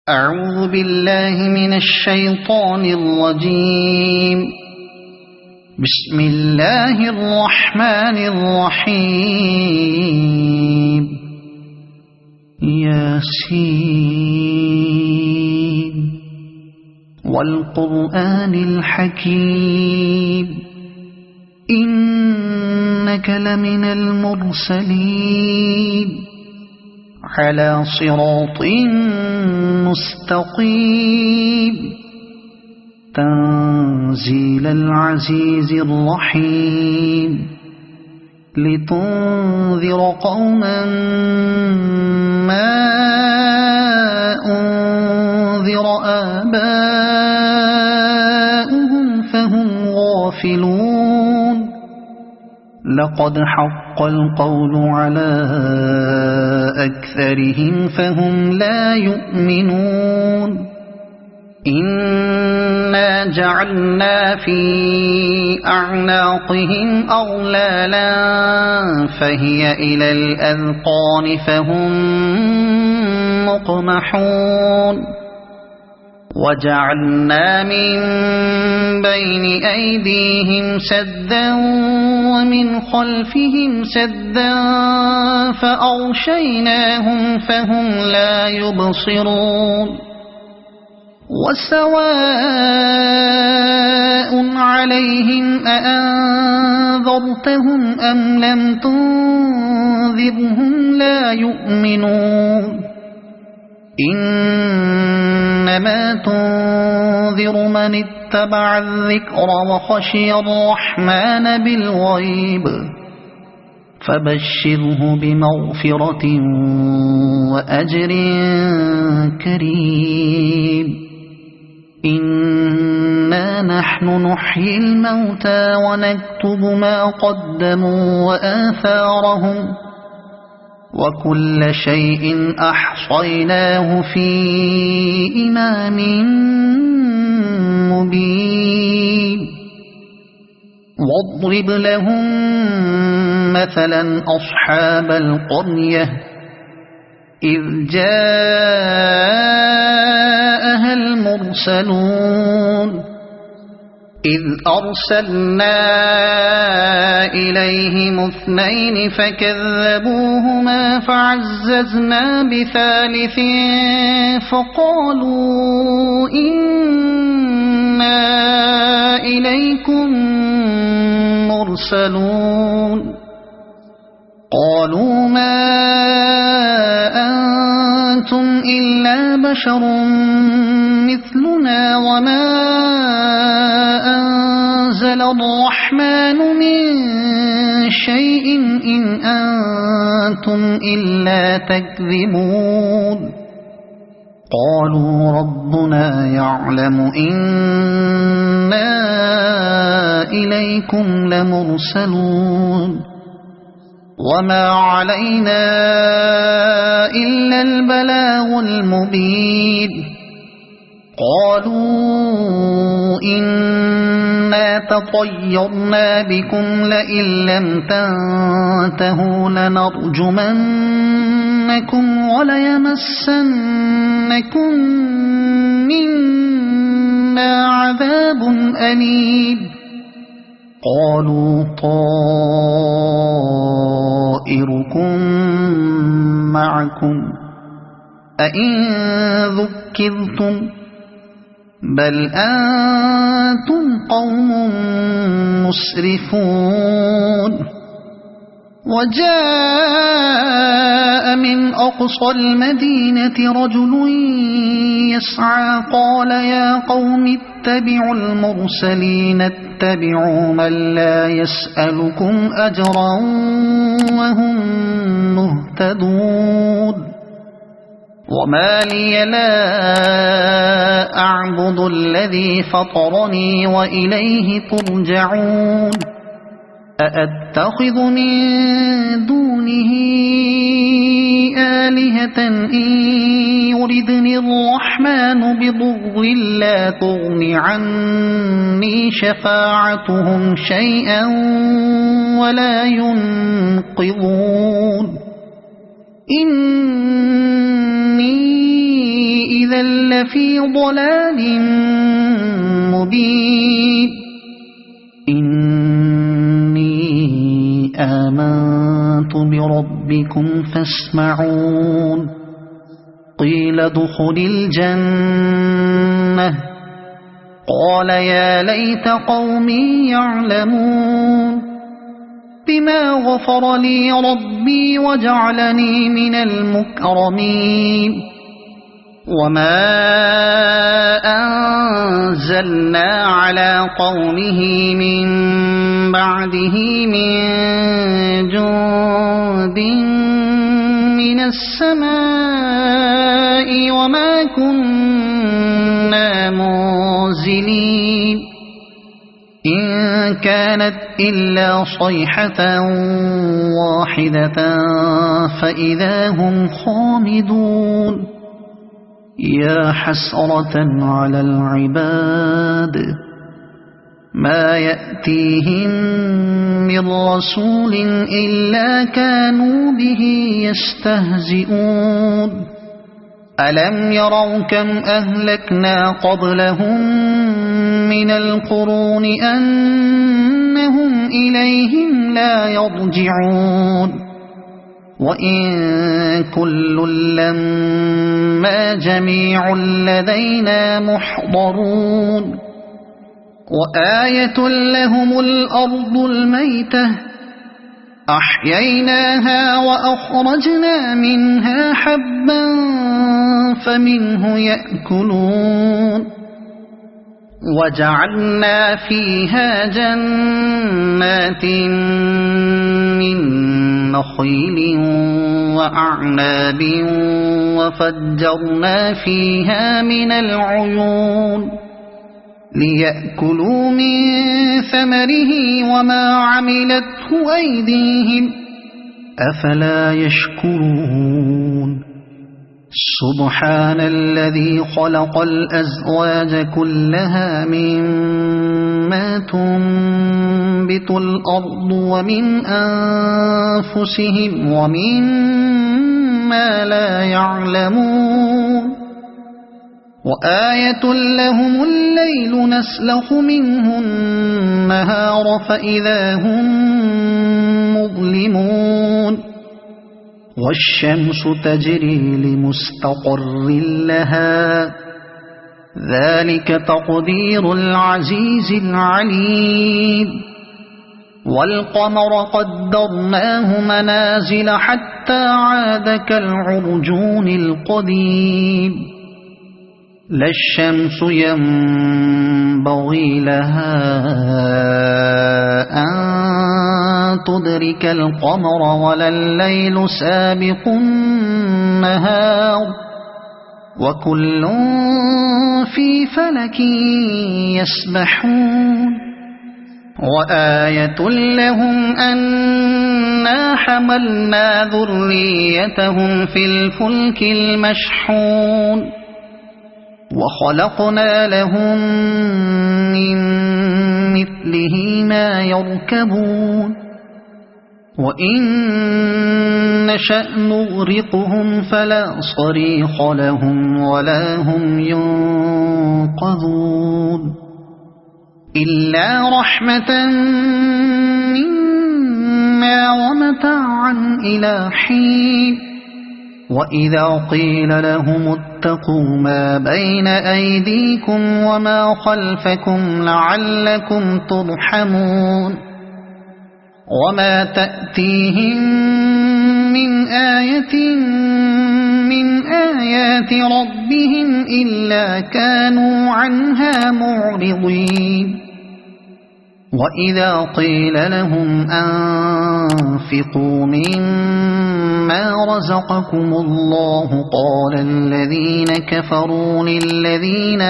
أعوذ بالله من الشيطان الرجيم. بسم الله الرحمن الرحيم. ياسين والقرآن الحكيم إنك لمن المرسلين على صراط مستقيم تنزيل العزيز الرحيم لتنذر قوما ما أنذر آباؤهم فهم غافلون. لقد حق القول على أكثرهم فهم لا يؤمنون. إنا جعلنا في أعناقهم أغلالا فهي إلى الأذقان فهم مقمحون. وجعلنا من بين أيديهم سدا ومن خلفهم سدا فأغشيناهم فهم لا يبصرون. وسواء عليهم أأنذرتهم أم لم تنذرهم لا يؤمنون. إنما تنذر من اتبع الذكر وخشي الرحمن بالغيب فبشره بمغفرة وأجر كريم. إنا نحن نحيي الموتى ونكتب ما قدموا وآثارهم وكل شيء أحصيناه في إمام مبين. واضرب لهم مثلا أصحاب القرية إذ جاءها المرسلون إذ أرسلنا إليهم اثنين فكذبوهما فعززنا بثالث فقالوا إنا إليكم مرسلون. قالوا ما أنتم إلا بشر مثلنا وما أنزل الرحمن من شيء إن أنتم إلا تكذبون. قالوا ربنا يعلم إنا إليكم لمرسلون وما علينا إلا البلاغ المبين. قالوا إنا تطيرنا بكم لئن لم تنتهوا لنرجمنكم وليمسنكم منا عذاب أليم. قالوا طائركم معكم أئن ذكرتم بل أنتم قوم مسرفون. وجاء من أقصى المدينة رجل يسعى قال يا قوم اتبعوا المرسلين اتبعوا من لا يسألكم أجرا وهم مهتدون. وما لي لا أعبد الذي فطرني وإليه ترجعون. أأتخذ من دونه آلهة إن يردني الرحمن بضر لا تغن عني شفاعتهم شيئا ولا ينقذون. إني إذا لفي ضلال مبين إني آمنت بربكم فاسمعون قيل ادخل الجنة قال يا ليت قومي يعلمون بما غفر لي ربي وجعلني من المكرمين وما أنزلنا على قومه من بعده من جند من السماء وما كنا منزلين إن كانت إلا صيحة واحدة فإذا هم خامدون يا حسرة على العباد ما يأتيهم من رسول إلا كانوا به يستهزئون ألم يروا كم أهلكنا قبلهم من القرون أنهم إليهم لا يرجعون وإن كل لما جميع لدينا محضرون وآية لهم الأرض الميتة أحييناها وأخرجنا منها حبا فمنه يأكلون وجعلنا فيها جنات من نخيل وأعناب وفجرنا فيها من العيون ليأكلوا من ثمره وما عملته أيديهم أفلا يشكرون سبحان الذي خلق الأزواج كلها مما تنبت الأرض ومن أنفسهم ومما لا يعلمون وآية لهم الليل نسلخ منه النهار فإذا هم مظلمون والشمس تجري لمستقر لها ذلك تقدير العزيز العليم والقمر قدرناه منازل حتى عاد كالعرجون القديم لا الشمس ينبغي لها أن تدرك القمر ولا الليل سابق النهار وكل في فلك يسبحون وآية لهم أنا حملنا ذريتهم في الفلك المشحون وخلقنا لهم من مثله ما يركبون وإن نشأ نغرقهم فلا صريخ لهم ولا هم ينقذون إلا رحمة منا ومتاعا إلى حين وإذا قيل لهم اتقوا ما بين أيديكم وما خلفكم لعلكم ترحمون وما تأتيهم من آية من آيات ربهم إلا كانوا عنها معرضين وإذا قيل لهم أنفقوا مما رزقكم الله قال الذين كفروا للذين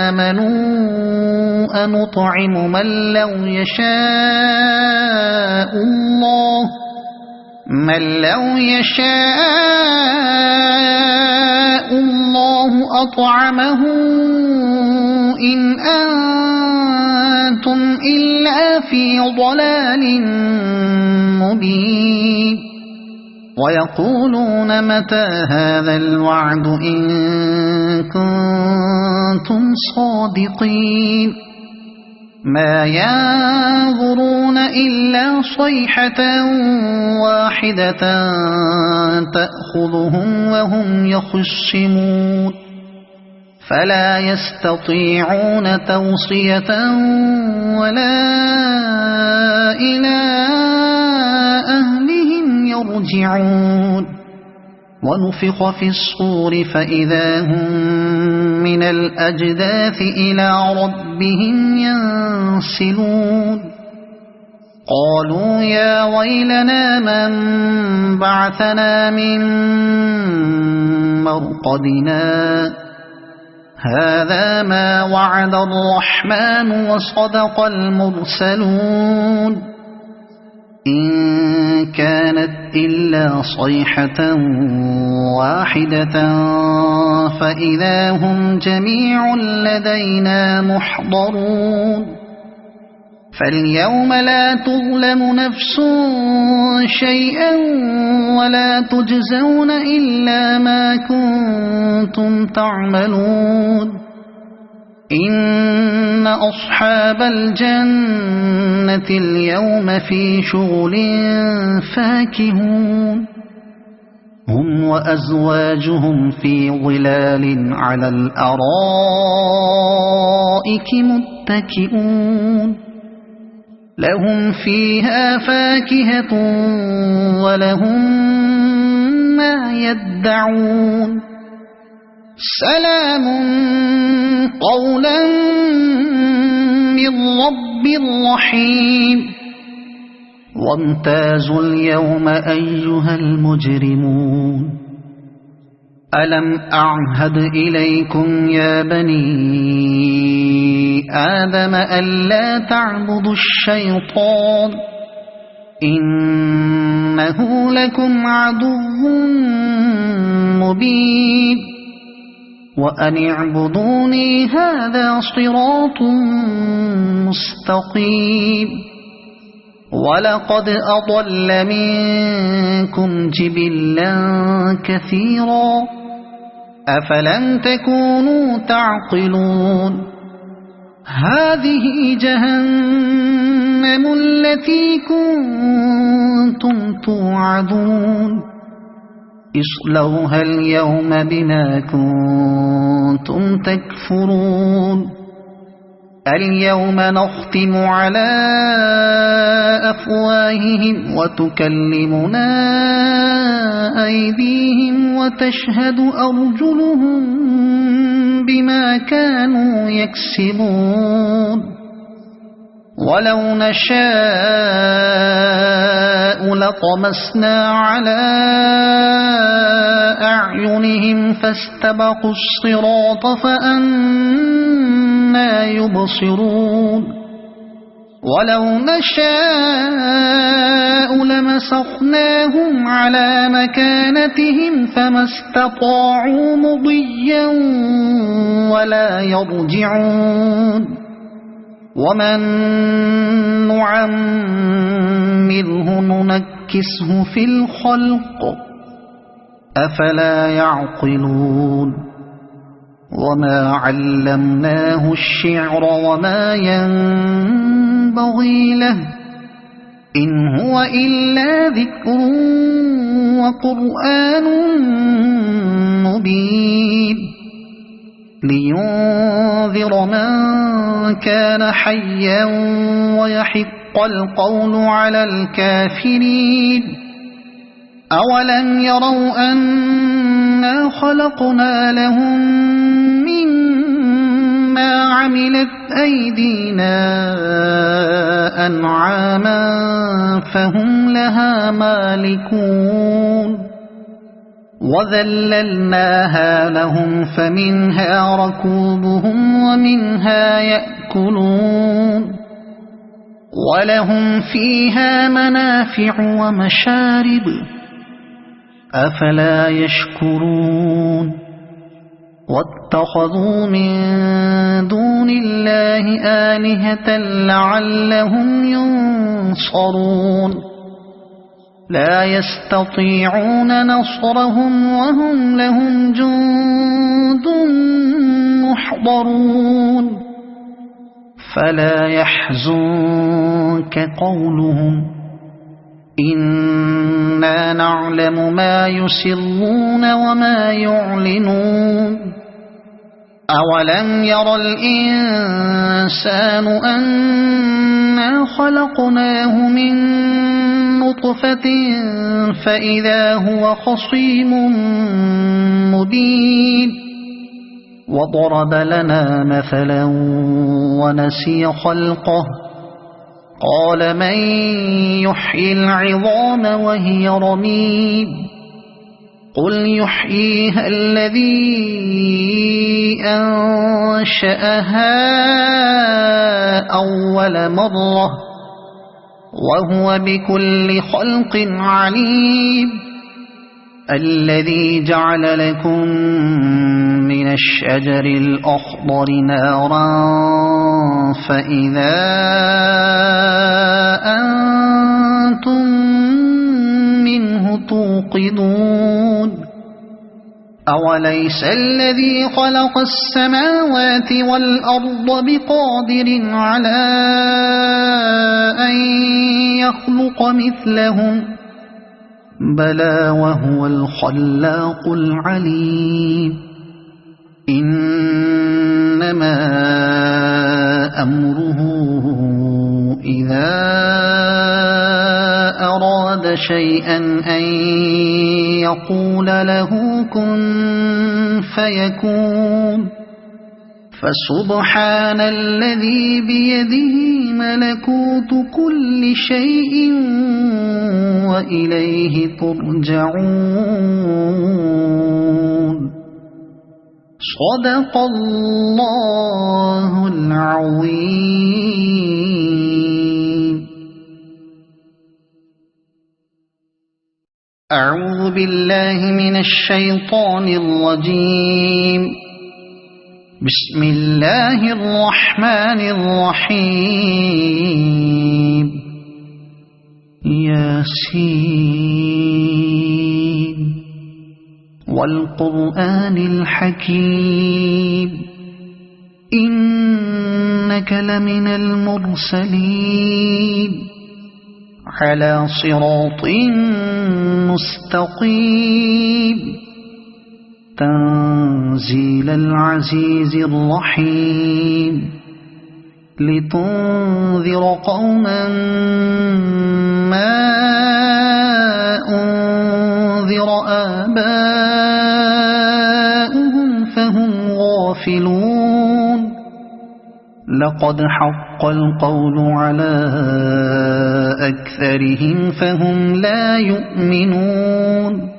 آمنوا أنطعم من لو يشاء الله أطعمه إن أنتم إلا في ضلال مبين ويقولون متى هذا الوعد إن كنتم صادقين ما ينظرون إلا صيحة واحدة تأخذهم وهم يخصمون فلا يستطيعون توصية ولا إلى أهلهم يرجعون ونفخ في الصور فإذا هم من الأجداث إلى ربهم ينسلون قالوا يا ويلنا من بعثنا من مرقدنا هذا ما وعد الرحمن وصدق المرسلون إن كانت إلا صيحة واحدة فإذا هم جميع لدينا محضرون فاليوم لا تظلم نفس شيئا ولا تجزون إلا ما كنتم تعملون إن أصحاب الجنة اليوم في شغل فاكهون هم وأزواجهم في ظلال على الأرائك متكئون لهم فيها فاكهة ولهم ما يدعون سلام قولا من رب رحيم وامتازوا اليوم أيها المجرمون ألم أعهد إليكم يا بني آدم ألا تعبدوا الشيطان إنه لكم عدو مبين وأن اعبدوني هذا صراط مستقيم ولقد أضل منكم جبلا كثيرا أفلم تكونوا تعقلون هذه جهنم التي كنتم توعدون اصلوها اليوم بما كنتم تكفرون اليوم نختم على أفواههم وتكلمنا أيديهم وتشهد أرجلهم بما كانوا يكسبون ولو نشاء لطمسنا على أعينهم فاستبقوا الصراط فأنى يبصرون ولو نشاء لمسخناهم على مكانتهم فما استطاعوا مضيا ولا يرجعون ومن نعمره ننكسه في الخلق أفلا يعقلون وما علمناه الشعر وما ينبغي له إن هو إلا ذكر وقرآن مبين لينذر من كان حيا ويحق القول على الكافرين أولم يروا أنا خلقنا لهم مما عملت أيدينا أنعاما فهم لها مالكون وذللناها لهم فمنها ركوبهم ومنها يأكلون ولهم فيها منافع ومشارب أفلا يشكرون واتخذوا من دون الله آلهة لعلهم ينصرون لا يستطيعون نصرهم وهم لهم جند محضرون فلا يحزنك قولهم إنا نعلم ما يسرون وما يعلنون أولم ير الإنسان أنا خلقناه من نطفة فإذا هو خصيم مبين وضرب لنا مثلا ونسي خلقه قال من يحيي العظام وهي رميم قل يحييها الذي أنشأها أول مرة وهو بكل خلق عليم الذي جعل لكم من الشجر الأخضر نارا فإذا أنتم منه توقدون أوليس الذي خلق السماوات والأرض بقادر على أن يخلق مثلهم بلى وهو الخلاق العليم إنما أمره إذا أراد شيئا أن يقول له كن فيكون فسبحان الذي بيده ملكوت كل شيء وإليه ترجعون صدق الله العظيم. أعوذ بالله من الشيطان الرجيم. بسم الله الرحمن الرحيم. ياسين والقرآن الحكيم إنك لمن المرسلين على صراط مستقيم تنزيل العزيز الرحيم لتنذر قوما ما أنذر آباؤهم فهم غافلون لقد حق القول على أكثرهم فهم لا يؤمنون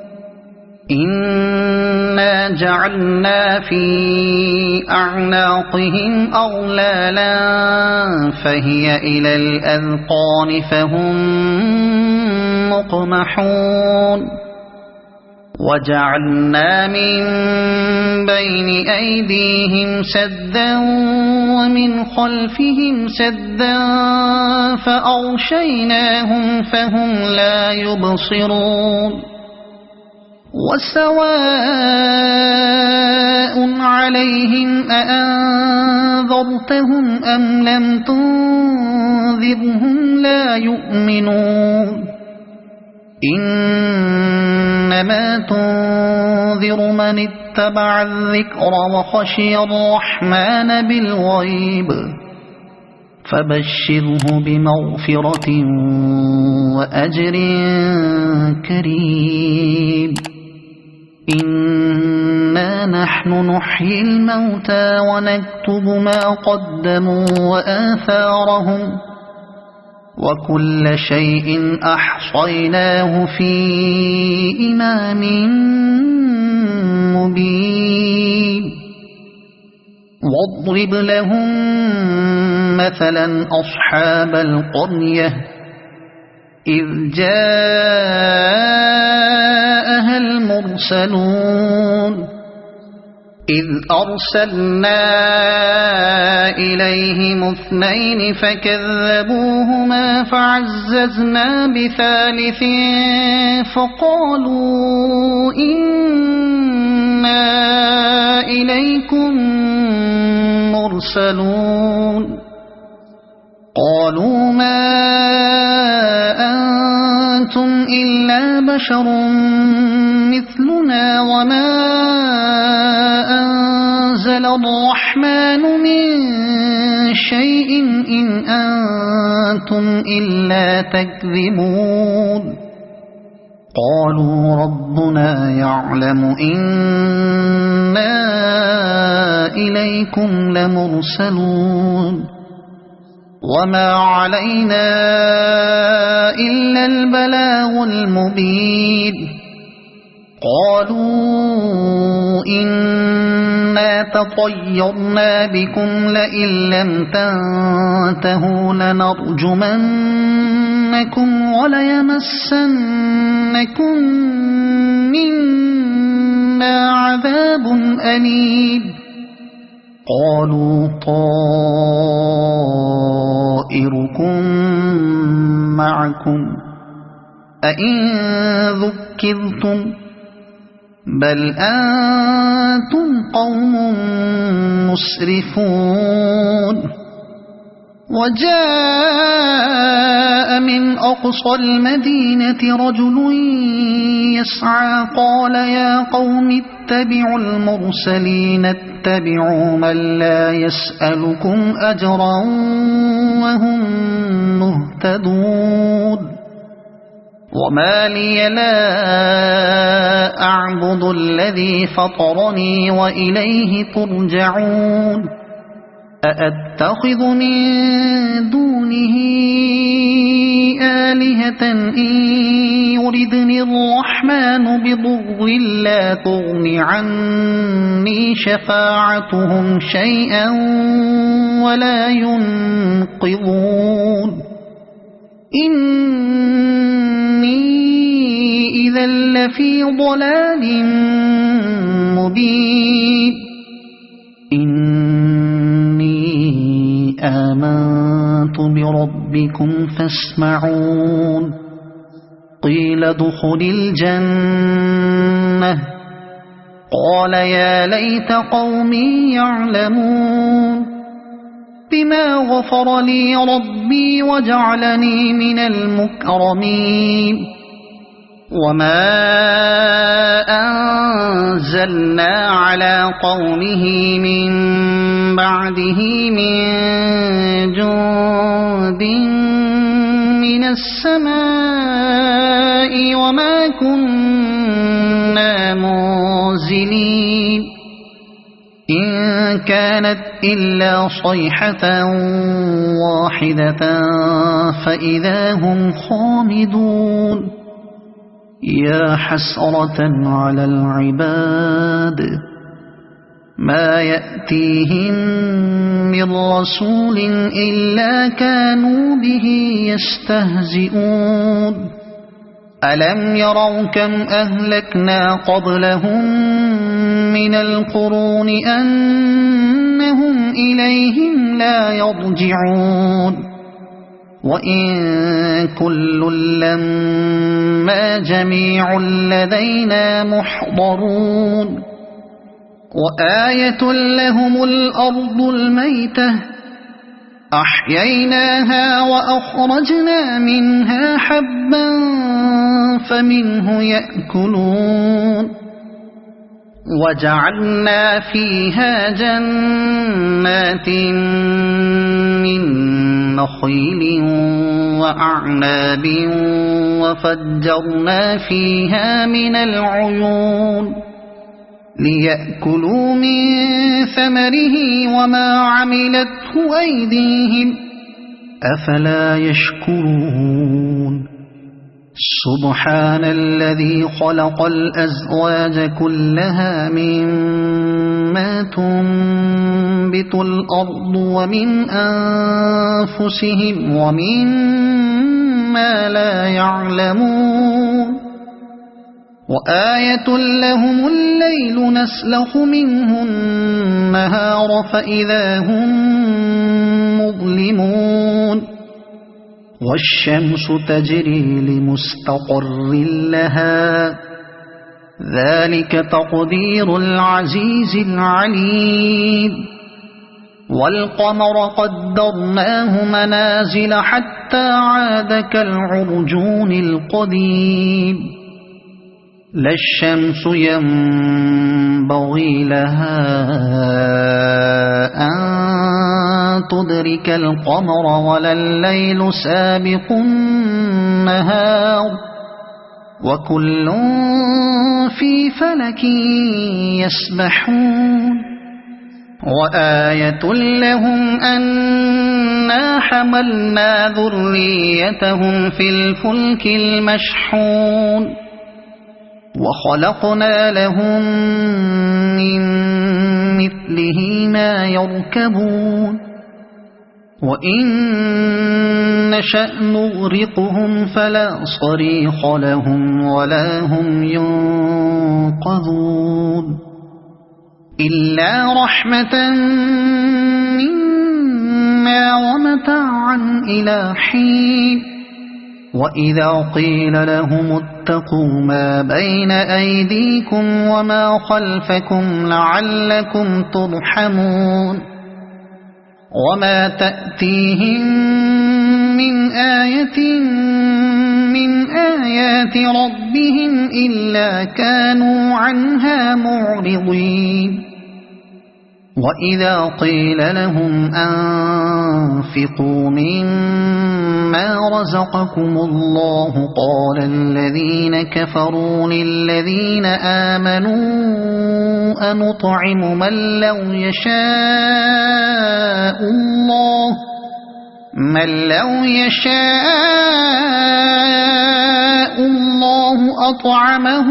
إنا جعلنا في أعناقهم أغلالا فهي إلى الأذقان فهم مقمحون وجعلنا من بين أيديهم سدا ومن خلفهم سدا فأغشيناهم فهم لا يبصرون وسواء عليهم أأنذرتهم أم لم تنذرهم لا يؤمنون إنما تنذر من اتبع الذكر وخشي الرحمن بالغيب فبشره بمغفرة وأجر كريم إنا نحن نحيي الموتى ونكتب ما قدموا وآثارهم وكل شيء أحصيناه في إمام مبين واضرب لهم مثلا أصحاب القرية إذ جاءها المرسلون إذ أرسلنا إليهم 2 فكذبوهما فعززنا بثالث فقالوا إنا إليكم مرسلون قالوا ما أنتم إلا بشر مثلنا وما أنزل الرحمن من شيء إن أنتم إلا تكذبون قالوا ربنا يعلم إنا إليكم لمرسلون وما علينا إلا البلاغ المبين قالوا إنا تطيرنا بكم لئن لم تنتهوا لنرجمنكم وليمسنكم منا عذاب أليم قالوا طائركم معكم أئن ذكرتم بل أنتم قوم مسرفون وجاء من أقصى المدينة رجل يسعى قال يا قوم اتبعوا المرسلين اتبعوا من لا يسألكم أجرا وهم مهتدون وما لي لا أعبد الذي فطرني وإليه ترجعون أأتخذ من دونه آلهة إن يردني الرحمن بضر لا تغن عني شفاعتهم شيئا ولا ينقذون إني إذا لفي ضلال مبين إني آمنت بربكم فاسمعون قيل ادخل الجنة قال يا ليت قومي يعلمون بما غفر لي ربي وجعلني من المكرمين وما أنزلنا على قومه من بعده من جند من السماء وما كنا منزلين إن كانت إلا صيحة واحدة فإذا هم خامدون يا حسرة على العباد ما يأتيهم من رسول إلا كانوا به يستهزئون ألم يروا كم أهلكنا قبلهم من القرون أنهم إليهم لا يرجعون وإن كل لما جميع لدينا محضرون وآية لهم الأرض الميتة أحييناها وأخرجنا منها حبا فمنه يأكلون وجعلنا فيها جنات من نخيل وأعناب وفجرنا فيها من العيون ليأكلوا من ثمره وما عملته أيديهم أفلا يشكرون سبحان الذي خلق الأزواج كلها مما تنبت الأرض ومن أنفسهم ومما لا يعلمون وآية لهم الليل نسلخ منه النهار فإذا هم مظلمون والشمس تجري لمستقر لها ذلك تقدير العزيز العليم والقمر قدرناه منازل حتى عاد كالعرجون القديم لا الشمس ينبغي لها أن تدرك القمر ولا الليل سابق النهار وكل في فلك يسبحون وآية لهم أنا حملنا ذريتهم في الفلك المشحون وخلقنا لهم من مثله ما يركبون وإن نشأ نغرقهم فلا صريخ لهم ولا هم ينقذون إلا رحمة منا ومتاعا إلى حين وإذا قيل لهم اتقوا ما بين أيديكم وما خلفكم لعلكم ترحمون وما تأتيهم من آية من آيات ربهم إلا كانوا عنها معرضين وإذا قيل لهم أنفقوا مما رزقكم الله قال الذين كفروا للذين آمنوا أنطعم من لو يشاء الله أطعمه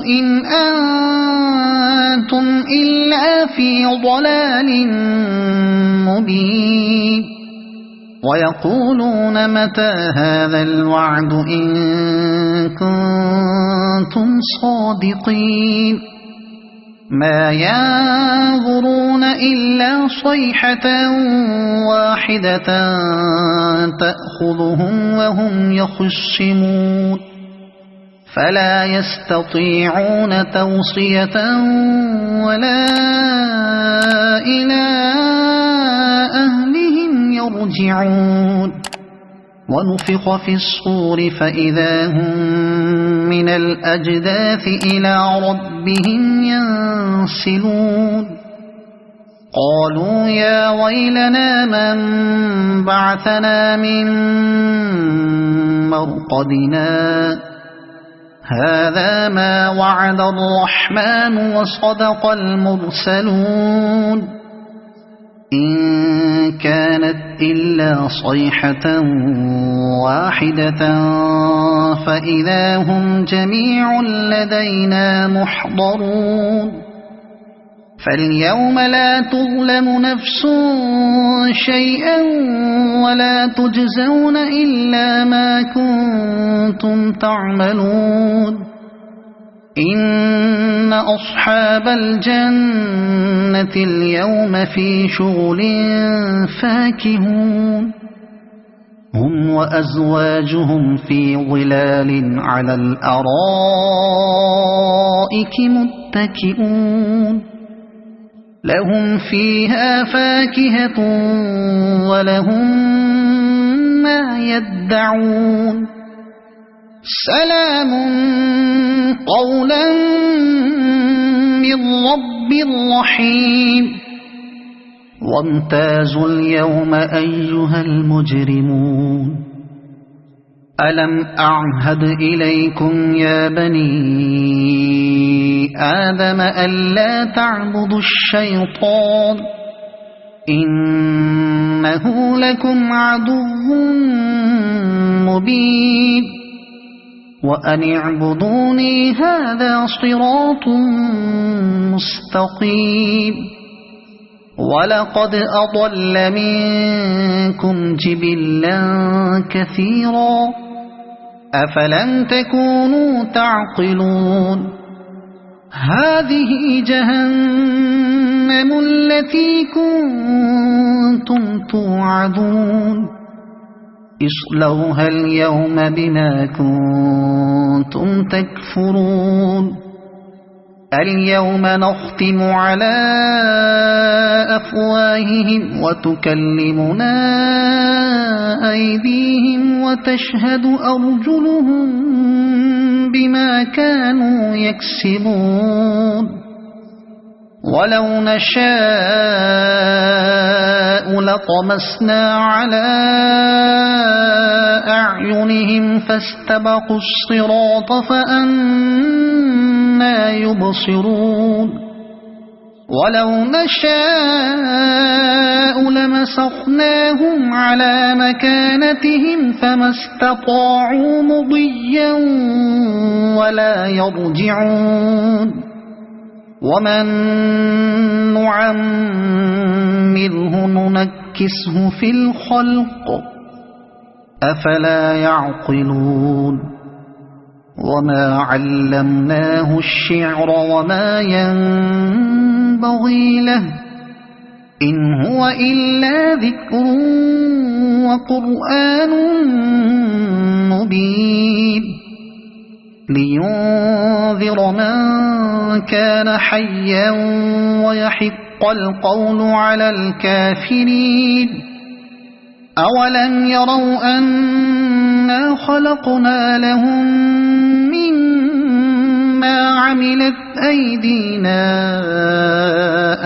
إن أنتم إلا في ضلال مبين ويقولون متى هذا الوعد إن كنتم صادقين ما ينظرون إلا صيحة واحدة تأخذهم وهم يخصمون فلا يستطيعون توصية ولا إلى أهلهم يرجعون ونفخ في الصور فإذا هم من الأجداث إلى ربهم ينسلون قالوا يا ويلنا من بعثنا من مرقدنا هذا ما وعد الرحمن وصدق المرسلون إن كانت إلا صيحة واحدة فإذا هم جميع لدينا محضرون فاليوم لا تظلم نفس شيئا ولا تجزون إلا ما كنتم تعملون إن أصحاب الجنة اليوم في شغل فاكهون هم وأزواجهم في ظلال على الأرائك متكئون لهم فيها فاكهة ولهم ما يدعون سلام قولا من رب رحيم وامتازوا اليوم أيها المجرمون ألم أعهد إليكم يا بني آدم ألا تعبدوا الشيطان إنه لكم عدو مبين وأن اعبدوني هذا صراط مستقيم ولقد أضل منكم جبلا كثيرا أفلم تكونوا تعقلون هذه جهنم التي كنتم توعدون اصلوها اليوم بما كنتم تكفرون اليوم نختم على أفواههم وتكلمنا أيديهم وتشهد أرجلهم بما كانوا يكسبون ولو نشاء لطمسنا على أعينهم فاستبقوا الصراط فأنى يبصرون ولو نشاء لمسخناهم على مكانتهم فما استطاعوا مضيا ولا يرجعون ومن نعمره ننكسه في الخلق أفلا يعقلون وما علمناه الشعر وما ينبغي له إن هو إلا ذكر وقرآن مبين لينذر من كان حيا ويحق القول على الكافرين أولم يروا أنا خلقنا لهم مما عملت أيدينا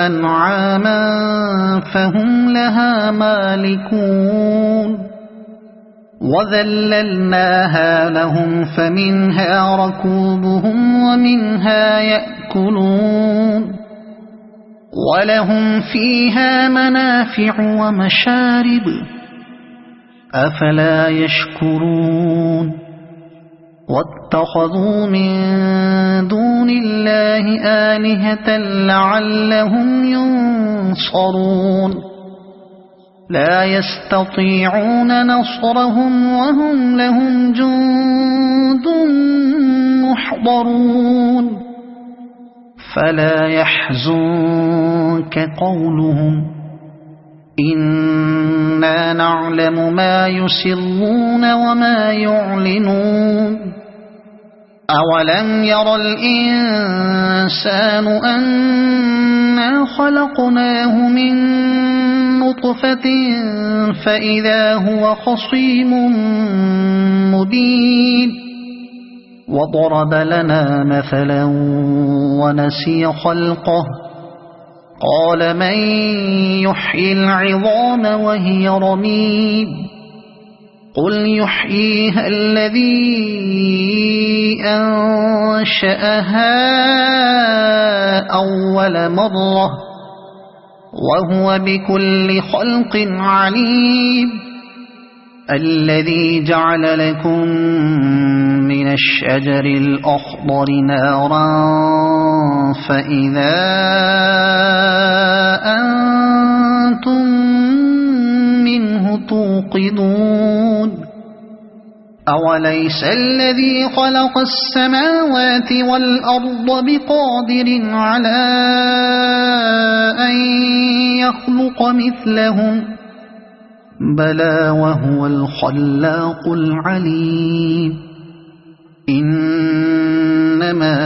أنعاما فهم لها مالكون وذللناها لهم فمنها ركوبهم ومنها يأكلون ولهم فيها منافع ومشارب أفلا يشكرون واتخذوا من دون الله آلهة لعلهم ينصرون لا يستطيعون نصرهم وهم لهم جند محضرون فلا يحزنك قولهم إنا نعلم ما يسرون وما يعلنون أولم ير الإنسان أنا خلقناه من نطفة فإذا هو خصيم مبين وضرب لنا مثلا ونسي خلقه قال من يحيي العظام وهي رميم قل يحييها الذي أنشأها أول مرة وهو بكل خلق عليم الذي جعل لكم من الشجر الأخضر نارا فإذا أنتم منه توقدون أوليس الذي خلق السماوات والأرض بقادر على أن يخلق مثلهم بلى وهو الخلاق العليم إنما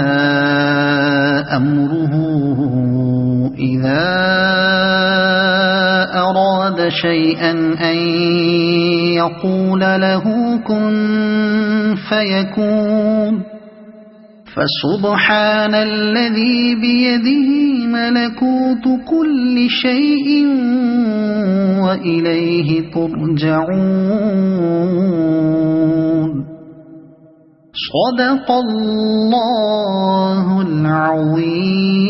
أمره إذا أراد شيئا أن يقول له كن فيكون فسبحان الذي بيده ملكوت كل شيء وإليه ترجعون صدق الله العظيم.